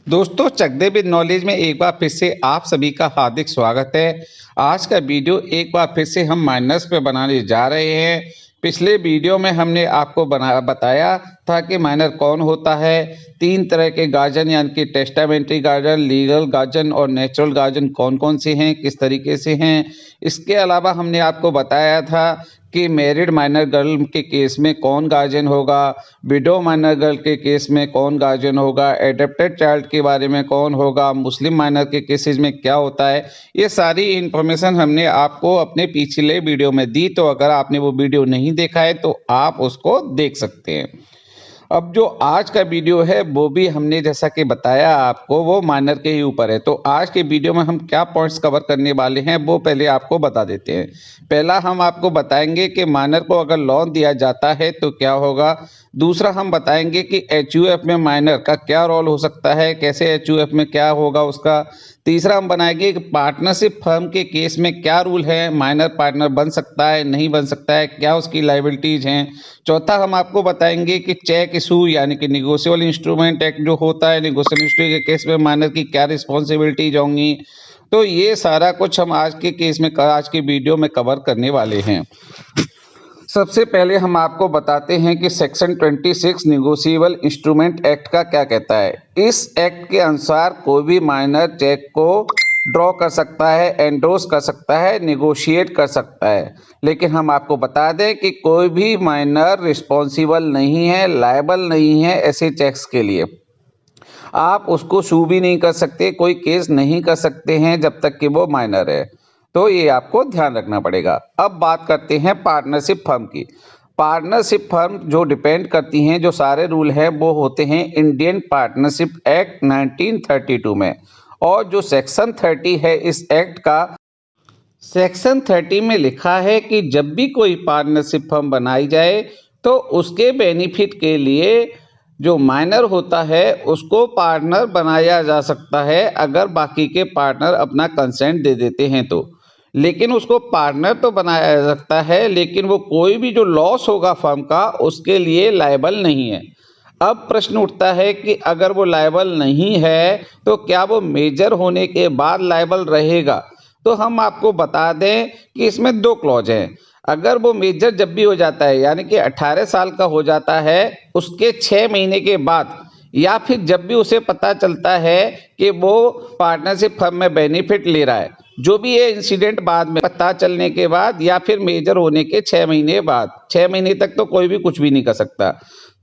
दोस्तों, चक दे with knowledge में एक बार फिर से आप सभी का हार्दिक स्वागत है। आज का वीडियो एक बार फिर से हम माइनर्स पे बनाने जा रहे हैं। पिछले वीडियो में हमने आपको बताया था कि माइनर कौन होता है। तीन तरह के गार्जियन यानी कि टेस्टामेंट्री गार्जियन, लीगल गार्जियन और नेचुरल गार्जियन कौन कौन से हैं, किस तरीके से हैं। इसके अलावा हमने आपको बताया था कि मैरिड माइनर गर्ल के केस में कौन गार्जियन होगा, विडो माइनर गर्ल के केस में कौन गार्जियन होगा, एडॉप्टेड चाइल्ड के बारे में कौन होगा, मुस्लिम माइनर के केसेस में क्या होता है। ये सारी इन्फॉर्मेशन हमने आपको अपने पिछले वीडियो में दी, तो अगर आपने वो वीडियो नहीं देखा है तो आप उसको देख सकते हैं। अब जो आज का वीडियो है वो भी हमने जैसा कि बताया आपको वो माइनर के ही ऊपर है। तो आज के वीडियो में हम क्या पॉइंट्स कवर करने वाले हैं वो पहले आपको बता देते हैं। पहला हम आपको बताएंगे कि माइनर को अगर लोन दिया जाता है तो क्या होगा। दूसरा हम बताएंगे कि एचयूएफ में माइनर का क्या रोल हो सकता है, कैसे एचयूएफ में क्या होगा उसका। तीसरा हम बनाएंगे कि पार्टनरशिप फर्म के केस में क्या रूल है, माइनर पार्टनर बन सकता है नहीं बन सकता है, क्या उसकी लाइबिलिटीज हैं। चौथा हम आपको बताएंगे कि चेक इशू यानी कि निगोशिएबल इंस्ट्रूमेंट एक्ट जो होता है, निगोशिएबल इंस्ट्रूमेंट के केस में माइनर की क्या रिस्पॉन्सिबिलिटीज होंगी। तो ये सारा कुछ हम आज के केस में आज की वीडियो में कवर करने वाले हैं। सबसे पहले हम आपको बताते हैं कि सेक्शन 26 निगोशिएबल इंस्ट्रूमेंट एक्ट का क्या कहता है। इस एक्ट के अनुसार कोई भी माइनर चेक को ड्रॉ कर सकता है, एंडोर्स कर सकता है, निगोशिएट कर सकता है। लेकिन हम आपको बता दें कि कोई भी माइनर रिस्पॉन्सिबल नहीं है, लायबल नहीं है ऐसे चेक्स के लिए। आप उसको सू भी नहीं कर सकते, कोई केस नहीं कर सकते हैं जब तक कि वो माइनर है। तो ये आपको ध्यान रखना पड़ेगा। अब बात करते हैं पार्टनरशिप फर्म की। पार्टनरशिप फर्म जो डिपेंड करती हैं, जो सारे रूल हैं वो होते हैं इंडियन पार्टनरशिप एक्ट 1932 में। और जो सेक्शन 30 है इस एक्ट का, सेक्शन 30 में लिखा है कि जब भी कोई पार्टनरशिप फर्म बनाई जाए तो उसके बेनिफिट के लिए जो माइनर होता है उसको पार्टनर बनाया जा सकता है अगर बाकी के पार्टनर अपना कंसेंट दे देते हैं तो। लेकिन उसको पार्टनर तो बनाया जा सकता है, लेकिन वो कोई भी जो लॉस होगा फर्म का उसके लिए लायबल नहीं है। अब प्रश्न उठता है कि अगर वो लायबल नहीं है तो क्या वो मेजर होने के बाद लायबल रहेगा। तो हम आपको बता दें कि इसमें दो क्लॉज हैं। अगर वो मेजर जब भी हो जाता है यानी कि 18 साल का हो जाता है उसके 6 महीने के बाद, या फिर जब भी उसे पता चलता है कि वो पार्टनरशिप फर्म में बेनिफिट ले रहा है, जो भी ये इंसिडेंट बाद में पता चलने के बाद या फिर मेजर होने के 6 महीने बाद, 6 महीने तक तो कोई भी कुछ भी नहीं कर सकता।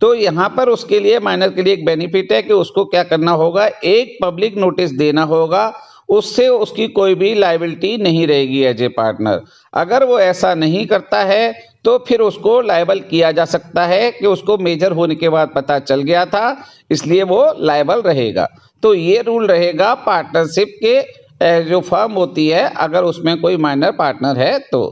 तो यहाँ पर उसके लिए माइनर के लिए एक बेनिफिट है कि उसको क्या करना होगा, एक पब्लिक नोटिस देना होगा। उससे उसकी कोई भी लायबिलिटी नहीं रहेगी एज ए पार्टनर। अगर वो ऐसा नहीं करता है तो फिर उसको लायबल किया जा सकता है कि उसको मेजर होने के बाद पता चल गया था, इसलिए वो लायबल रहेगा। तो ये रूल रहेगा पार्टनरशिप के जो फर्म होती है अगर उसमें कोई माइनर पार्टनर है तो।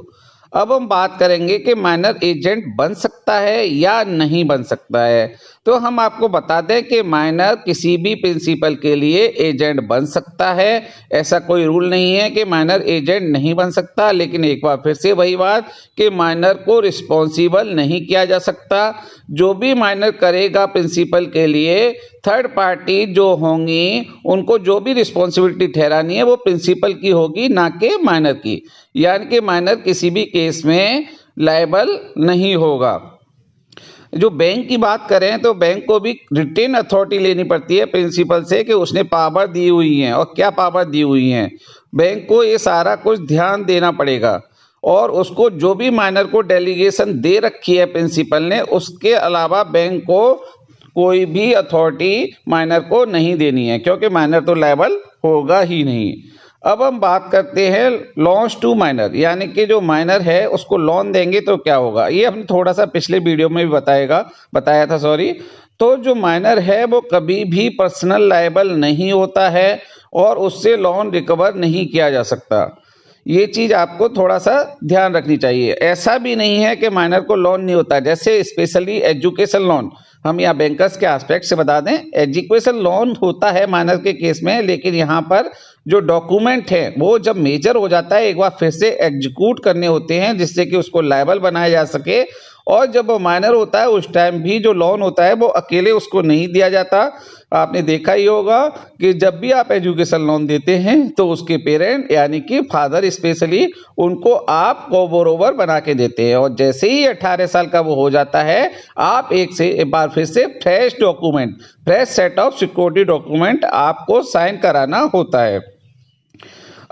अब हम बात करेंगे कि माइनर एजेंट बन सकता है या नहीं बन सकता है। तो हम आपको बता दें कि माइनर किसी भी प्रिंसिपल के लिए एजेंट बन सकता है। ऐसा कोई रूल नहीं है कि माइनर एजेंट नहीं बन सकता। लेकिन एक बार फिर से वही बात कि माइनर को रिस्पॉन्सिबल नहीं किया जा सकता। जो भी माइनर करेगा प्रिंसिपल के लिए, थर्ड पार्टी जो होंगी उनको जो भी रिस्पॉन्सिबिलिटी ठहरानी है वो प्रिंसिपल की होगी, ना कि माइनर की। यानी कि माइनर किसी भी केस में लायबल नहीं होगा। जो बैंक की बात करें तो बैंक को भी रिटेन अथॉरिटी लेनी पड़ती है प्रिंसिपल से कि उसने पावर दी हुई है और क्या पावर दी हुई है। बैंक को ये सारा कुछ ध्यान देना पड़ेगा और उसको जो भी माइनर को डेलीगेशन दे रखी है प्रिंसिपल ने, उसके अलावा बैंक को कोई भी अथॉरिटी माइनर को नहीं देनी है, क्योंकि माइनर तो लायबल होगा ही नहीं। अब हम बात करते हैं लॉन्स टू माइनर, यानी कि जो माइनर है उसको लोन देंगे तो क्या होगा। ये हमने थोड़ा सा पिछले वीडियो में भी बताया था सॉरी। तो जो माइनर है वो कभी भी पर्सनल लायबल नहीं होता है और उससे लोन रिकवर नहीं किया जा सकता। ये चीज आपको थोड़ा सा ध्यान रखनी चाहिए। ऐसा भी नहीं है कि माइनर को लोन नहीं होता, जैसे स्पेशली एजुकेशन लोन हम यहाँ बैंकर्स के एस्पेक्ट से बता दें, एजुकेशन लोन होता है माइनर के केस में। लेकिन यहाँ पर जो डॉक्यूमेंट है वो जब मेजर हो जाता है एक बार फिर से एग्जीक्यूट करने होते हैं जिससे कि उसको लायबल बनाया जा सके और जब वो माइनर होता है उस टाइम भी जो लोन होता है वो अकेले उसको नहीं दिया जाता। आपने देखा ही होगा कि जब भी आप एजुकेशन लोन देते हैं तो उसके पेरेंट यानी कि फादर स्पेशली उनको आप को-बोरोवर बना के देते हैं, और जैसे ही 18 साल का वो हो जाता है आप एक बार फिर से fresh set of security document आपको साइन कराना होता है।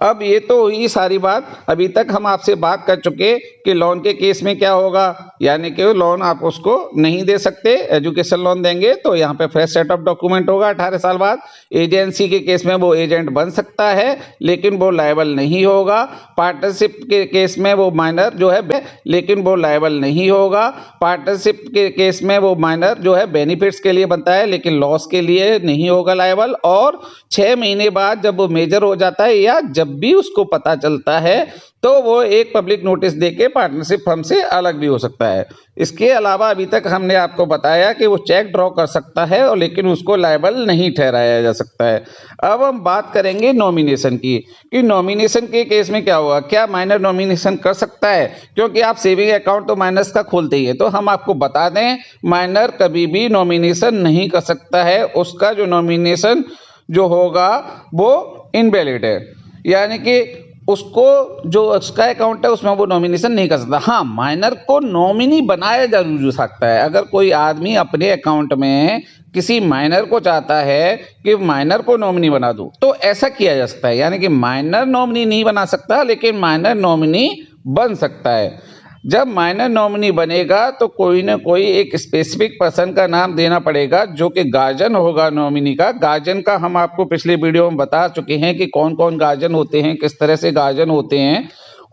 अब ये तो हुई सारी बात। अभी तक हम आपसे बात कर चुके कि लोन के केस में क्या होगा, यानी कि लोन आप उसको नहीं दे सकते। एजुकेशन लोन देंगे तो यहाँ पे फ्रेश सेट ऑफ डॉक्यूमेंट होगा 18 साल बाद। एजेंसी के केस में वो एजेंट बन सकता है लेकिन वो लायबल नहीं होगा। पार्टनरशिप के केस में वो माइनर जो है लेकिन वो लायबल नहीं होगा। पार्टनरशिप के केस में वो माइनर जो है बेनिफिट्स के लिए बनता है लेकिन लॉस के लिए नहीं होगा लायबल। और 6 महीने बाद जब वो मेजर हो जाता है या जब भी उसको पता चलता है तो वो एक पब्लिक नोटिस देके पार्टनरशिप फर्म से अलग भी हो सकता है। इसके अलावा अभी तक हमने आपको बताया कि वो चेक ड्रॉ कर सकता है और लेकिन उसको लायबल नहीं ठहराया जा सकता है। अब हम बात करेंगे नॉमिनेशन की कि नॉमिनेशन के केस में क्या होगा, क्या माइनर नॉमिनेशन कर सकता है, क्योंकि आप सेविंग अकाउंट तो माइनर्स का खोलते ही है। तो हम आपको बता दें माइनर कभी भी नॉमिनेशन नहीं कर सकता है, उसका जो नॉमिनेशन जो होगा वो इनवैलिड है, यानी कि उसको जो उसका अकाउंट है उसमें वो नॉमिनेशन नहीं कर सकता। हाँ, माइनर को नॉमिनी बनाया जरूर जा सकता है। अगर कोई आदमी अपने अकाउंट में किसी माइनर को चाहता है कि माइनर को नॉमिनी बना दूं तो ऐसा किया जा सकता है, यानी कि माइनर नॉमिनी नहीं बना सकता लेकिन माइनर नॉमिनी बन सकता है। जब माइनर नॉमिनी बनेगा तो कोई ना कोई एक स्पेसिफिक पर्सन का नाम देना पड़ेगा जो कि गार्जियन होगा नॉमिनी का। गार्जियन का हम आपको पिछले वीडियो में बता चुके हैं कि कौन कौन गार्जियन होते हैं, किस तरह से गार्जियन होते हैं।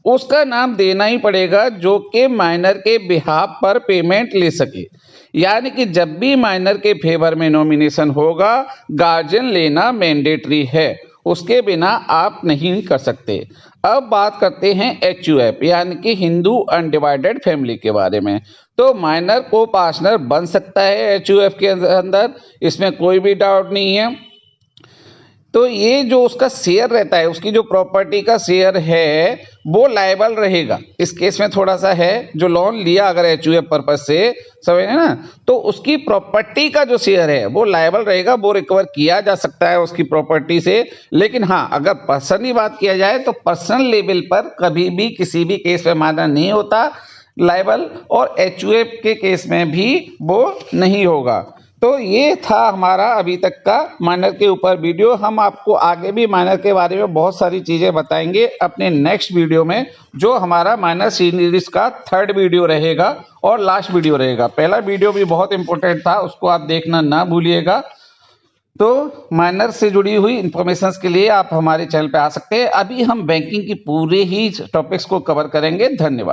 उसका नाम देना ही पड़ेगा जो कि माइनर के बिहाफ पर पेमेंट ले सके, यानी कि जब भी माइनर के फेवर में नॉमिनेशन होगा गार्जियन लेना मैंडेटरी है, उसके बिना आप नहीं कर सकते। अब बात करते हैं HUF यानी कि हिंदू अनडिवाइडेड फैमिली के बारे में। तो माइनर को पार्टनर बन सकता है HUF के अंदर, इसमें कोई भी डाउट नहीं है। तो ये जो उसका शेयर रहता है, उसकी जो प्रॉपर्टी का शेयर है वो लायबल रहेगा। इस केस में थोड़ा सा है, जो लोन लिया अगर HUF पर्पज से, समझ ना, तो उसकी प्रॉपर्टी का जो शेयर है वो लायबल रहेगा, वो रिकवर किया जा सकता है उसकी प्रॉपर्टी से। लेकिन हाँ, अगर पर्सनली बात किया जाए तो पर्सनल लेवल पर कभी भी किसी भी केस में माना नहीं होता लायबल, और HUF के केस में भी वो नहीं होगा। तो ये था हमारा अभी तक का माइनर के ऊपर वीडियो। हम आपको आगे भी माइनर के बारे में बहुत सारी चीज़ें बताएंगे अपने नेक्स्ट वीडियो में, जो हमारा माइनर सीरीज का 3rd वीडियो रहेगा और लास्ट वीडियो रहेगा। पहला वीडियो भी बहुत इंपॉर्टेंट था, उसको आप देखना ना भूलिएगा। तो माइनर से जुड़ी हुई इंफॉर्मेशन के लिए आप हमारे चैनल पे आ सकते हैं। अभी हम बैंकिंग की पूरे ही टॉपिक्स को कवर करेंगे। धन्यवाद।